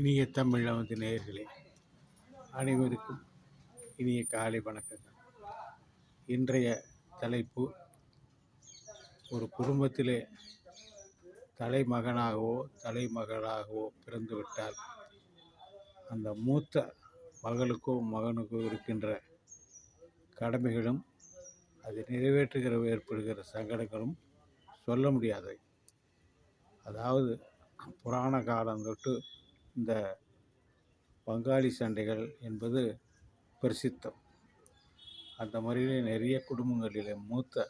இனிய தமிழ் நேயர்களே, அனைவருக்கும் இனிய காலை வணக்கங்கள். இன்றைய தலைப்பு, ஒரு குடும்பத்திலே தலைமகனாகவோ தலைமகளாகவோ பிறந்துவிட்டால் அந்த மூத்த மகளுக்கோ மகனுக்கோ இருக்கின்ற கடமைகளும் அதை நிறைவேற்றுகிற ஏற்படுகிற சங்கடங்களும் சொல்ல முடியாதவை. அதாவது புராண காலம் தொட்டு இந்த பங்காளி சண்டைகள் என்பது பிரசித்தம். அந்த முறையிலே நிறைய குடும்பங்களிலே மூத்த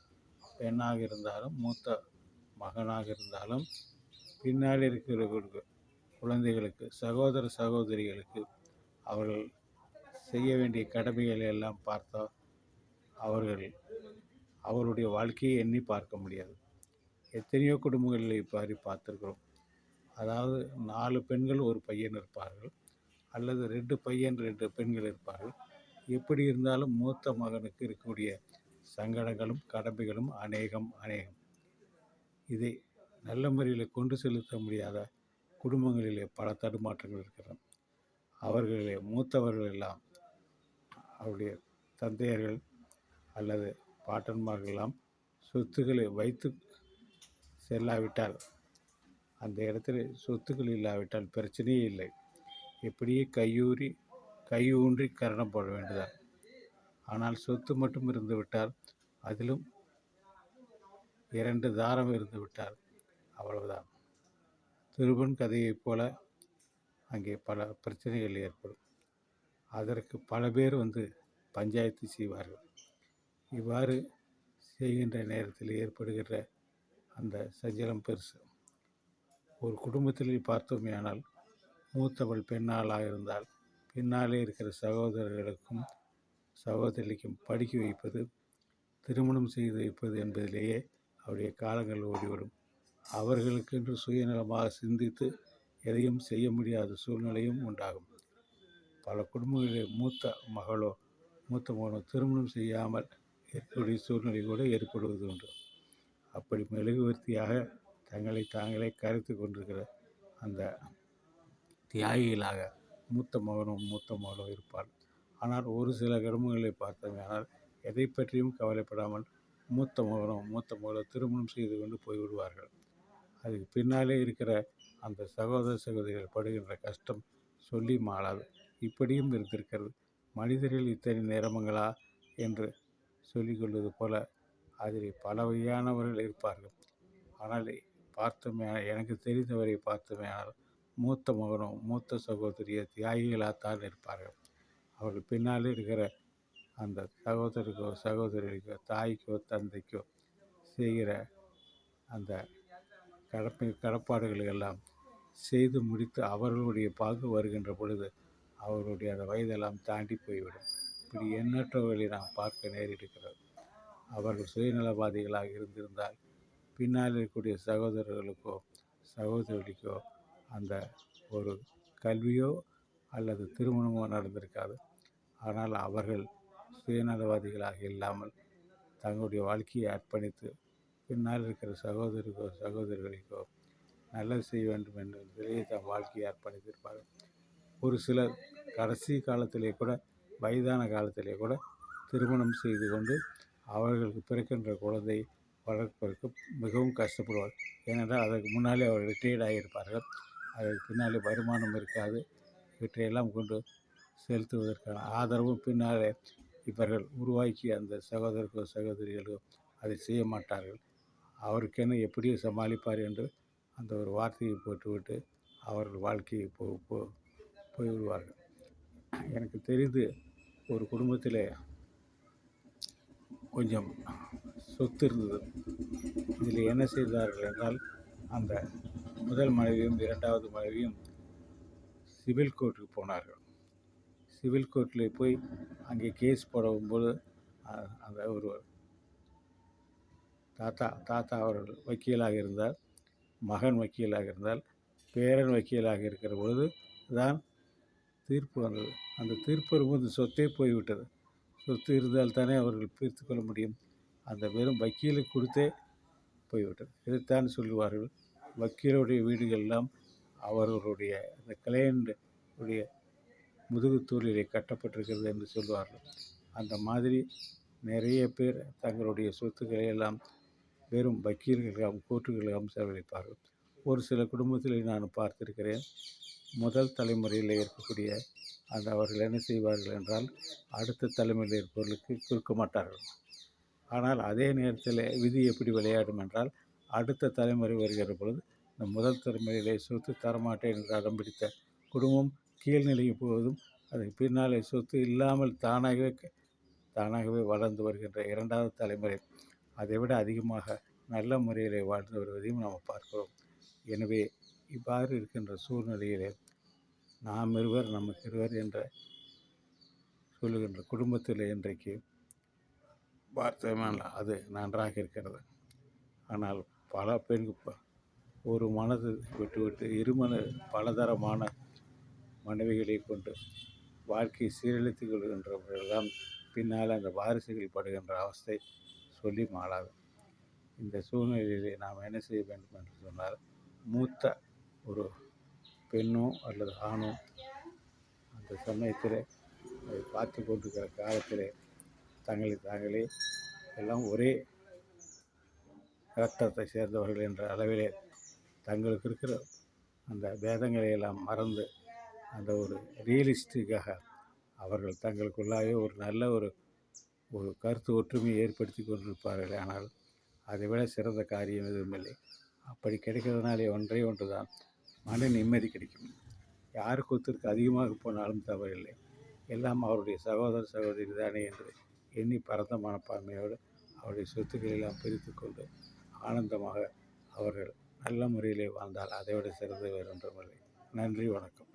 பெண்ணாக இருந்தாலும் மூத்த மகனாக இருந்தாலும் பின்னால் இருக்கிற குழந்தைகளுக்கு சகோதர சகோதரிகளுக்கு அவர்கள் செய்ய வேண்டிய கடமைகளை எல்லாம் பார்த்தா அவருடைய வாழ்க்கையை எண்ணி பார்க்க முடியாது. எத்தனையோ குடும்பங்களில் இப்போ பார்த்துருக்கிறோம். அதாவது 4 பெண்கள் ஒரு பையன் இருப்பார்கள், அல்லது 2 பையன் 2 பெண்கள் இருப்பார்கள். எப்படி இருந்தாலும் மூத்த மகனுக்கு இருக்கக்கூடிய சங்கடங்களும் கடமைகளும் அநேகம். இதை நல்ல முறையில் கொண்டு செலுத்த முடியாத குடும்பங்களிலே பல தடுமாற்றங்கள் இருக்கிறது. அவர்களிலே மூத்தவர்கள் எல்லாம் அவருடைய தந்தையர்கள் அல்லது பாட்டன்மார்கள் எல்லாம் சொத்துக்களை வைத்து செல்லாவிட்டால், அந்த இடத்துல சொத்துக்கள் இல்லாவிட்டால் பிரச்சனையே இல்லை. எப்படியே கையூன்றி கரணம் போட வேண்டியதான். ஆனால் சொத்து மட்டும் இருந்து விட்டால், அதிலும் 2 தாரம் இருந்து விட்டால் அவ்வளவுதான். திருபன் கதையைப் போல அங்கே பல பிரச்சனைகள் ஏற்படும். அதற்கு பல பேர் பஞ்சாயத்து செய்வார்கள். இவ்வாறு செய்கின்ற நேரத்தில் ஏற்படுகின்ற அந்த சஞ்சலம் பெருசு. ஒரு குடும்பத்தில் பார்த்தோமேயானால், மூத்தவள் பெண்ணாளாக இருந்தால் பின்னாலே இருக்கிற சகோதரர்களுக்கும் சகோதரிக்கும் படிக்க வைப்பது, திருமணம் செய்து வைப்பது என்பதிலேயே அவருடைய காலங்கள் ஓடிவிடும். அவர்களுக்கென்று சுயநலமாக சிந்தித்து எதையும் செய்ய முடியாத சூழ்நிலையும் உண்டாகும். பல குடும்பங்களிலே மூத்த மகனோ திருமணம் செய்யாமல் இருக்கக்கூடிய சூழ்நிலை கூட ஏற்படுவது உண்டு. அப்படி மெழுகுவர்த்தியாக தங்களை தாங்களே கரைத்து கொண்டிருக்கிற அந்த தியாகிகளாக மூத்த மகனும் மூத்த மகளும் இருப்பார். ஆனால் ஒரு சில குடும்பங்களை பார்த்தோம்னால் எதை பற்றியும் கவலைப்படாமல் மூத்த மகனும் மூத்த மகளும் திருமணம் செய்து கொண்டு போய்விடுவார்கள். அதுக்கு பின்னாலே இருக்கிற அந்த சகோதர சகோதரிகள் படுகின்ற கஷ்டம் சொல்லி மாளாது. இப்படியும் இருந்திருக்கிறது. மனிதர்கள் இத்தனை நிறமங்களா என்று சொல்லிக்கொள்வது போல அதில் பல வகையானவர்கள் இருப்பார்கள். ஆனால் எனக்கு தெரிந்தவரை பார்த்தோமேனால் மூத்த மகனும் மூத்த சகோதரிய தியாகிகளாகத்தான் இருப்பார்கள். அவர்கள் பின்னாலே இருக்கிற அந்த சகோதரிக்கோ தாய்க்கோ தந்தைக்கோ செய்கிற அந்த கடப்பாடுகளை எல்லாம் செய்து முடித்து அவர்களுடைய பாகு வருகின்ற பொழுது அவர்களுடைய அந்த வயதெல்லாம் தாண்டி போய்விடும். இப்படி எண்ணற்றவர்களை நாம் பார்க்க நேரிடுகிறது. அவர்கள் சுயநலவாதிகளாக இருந்திருந்தால் பின்னால் இருக்கக்கூடிய சகோதரர்களுக்கோ சகோதரிக்கோ அந்த ஒரு கல்வியோ அல்லது திருமணமோ நடந்திருக்காது. ஆனால் அவர்கள் சுயநலவாதிகளாக இல்லாமல் தங்களுடைய வாழ்க்கையை அர்ப்பணித்து பின்னால் இருக்கிற சகோதரிகளுக்கோ நல்லது செய்ய வேண்டும் என்பதிலேயே தம் வாழ்க்கையை அர்ப்பணித்திருப்பார்கள். ஒரு சிலர் கடைசி காலத்திலே கூட, வயதான காலத்திலே கூட திருமணம் செய்து கொண்டு அவர்களுக்கு பிறக்கின்ற குழந்தை வளர்ப்பதற்கு மிகவும் கஷ்டப்படுவார். ஏனென்றால் அதற்கு முன்னாலே அவர் ரிட்டையர்ட் ஆகியிருப்பார்கள். அதற்கு பின்னாலே வருமானம் இருக்காது. இவற்றையெல்லாம் கொண்டு செலுத்துவதற்கான ஆதரவும் பின்னாலே இவர்கள் உருவாக்கி அந்த சகோதரிகளோ அதை செய்ய மாட்டார்கள். அவருக்கென எப்படியோ சமாளிப்பார் என்று அந்த ஒரு வார்த்தையை போட்டுவிட்டு அவர்கள் வாழ்க்கையை போய்விடுவார்கள். எனக்கு தெரிந்து ஒரு குடும்பத்தில் கொஞ்சம் சொத்து இருந்தது. இதில் என்ன செய்தார்கள் என்றால், அந்த முதல் மனைவியும் 2வது மனைவியும் சிவில் கோர்ட்டுக்கு போனார்கள். சிவில் கோர்ட்டில் போய் அங்கே கேஸ் போடும்போது அந்த ஒரு தாத்தா அவர்கள் வக்கீலாக இருந்தார், மகன் வக்கீலாக இருந்தால், பேரன் வக்கீலாக இருக்கிற பொழுது தான் தீர்ப்பு வந்தது. அந்த தீர்ப்பு வரும்போது சொத்தே போய்விட்டது. சொத்து இருந்தால் தானே அவர்கள் பிரித்து கொள்ள முடியும். அந்த வெறும் வக்கீலுக்கு கொடுத்தே போய்விட்டது. இதைத்தான் சொல்லுவார்கள், வக்கீலுடைய வீடுகளெல்லாம் அவர்களுடைய அந்த கிளையண்ட் உடைய முதுகுத்தூளிலே கட்டப்பட்டிருக்கிறது என்று சொல்வார்கள். அந்த மாதிரி நிறைய பேர் தங்களுடைய சொத்துக்களை எல்லாம் வெறும் வக்கீல்களிடம் கோர்ட்டுகளிடம் செலவழிப்பார்கள். ஒரு சில குடும்பத்தில் நான் பார்த்திருக்கிறேன். முதல் தலைமுறையில் இருக்கக்கூடிய அந்த அவர்கள் என்ன செய்வார்கள் என்றால் அடுத்த தலைமுறையில் இருப்பவர்களுக்கு கொடுக்க மாட்டார்கள். ஆனால் அதே நேரத்தில் விதி எப்படி விளையாடும் என்றால் அடுத்த தலைமுறை வருகிற பொழுது இந்த முதல் தலைமுறையிலே சொத்து தரமாட்டேன் என்று அடம் பிடித்த குடும்பம் கீழ்நிலைக்கு போவதும் அதற்கு பின்னாலே சொத்து இல்லாமல் தானாகவே வளர்ந்து வருகின்ற இரண்டாவது தலைமுறை அதைவிட அதிகமாக நல்ல முறையிலே வாழ்ந்து வருவதையும் நாம் பார்க்கிறோம். எனவே இவ்வாறு இருக்கின்ற சூழ்நிலையிலே நாம் இருவர் நமக்கு இருவர் என்ற சொல்லுகின்ற குடும்பத்தில் இன்றைக்கு பார்த்தோம்னா அது நன்றாக இருக்கிறது. ஆனால் பல பெண்கள் ஒரு மனது விட்டுவிட்டு பலதரமான மனைவிகளை கொண்டு வாழ்க்கையை சீரழித்துக் கொள்கின்றவர்கள்தான் பின்னால் அந்த வாரிசுகள் படுகின்ற அவஸ்தை சொல்லி மாளாது. இந்த சூழ்நிலையிலே நாம் என்ன செய்ய வேண்டும் என்று சொன்னால் மூத்த ஒரு பெண்ணோ அல்லது ஆணோ அந்த சமயத்தில் அதை பார்த்து கொண்டிருக்கிற காலத்தில் தாங்களே எல்லாம் ஒரே ரத்தத்தை சேர்ந்தவர்கள் என்ற அளவிலே தங்களுக்கு இருக்கிற அந்த பேதங்களை எல்லாம் மறந்து அந்த ஒரு ரியலிஸ்டிக்காக அவர்கள் தங்களுக்குள்ளாக ஒரு நல்ல ஒரு கருத்து ஒற்றுமையை ஏற்படுத்தி கொண்டிருப்பார்கள். ஆனால் அதை விட சிறந்த காரியம் எதுவும் இல்லை. அப்படி கிடைக்கிறதுனாலே ஒன்று தான் மன நிம்மதி கிடைக்கும். யாருக்கு ஒருத்தருக்கு அதிகமாக போனாலும் தவறில்லை, எல்லாம் அவருடைய சகோதர சகோதரி தானே என்று எண்ணி பரந்த மனப்பான்மையோடு அவருடைய சொத்துக்களை எல்லாம் பிரித்து கொண்டு ஆனந்தமாக அவர்கள் நல்ல முறையிலே வாழ்ந்தால் அதைவிட சிறந்த வேறொன்றுமில்லை. நன்றி, வணக்கம்.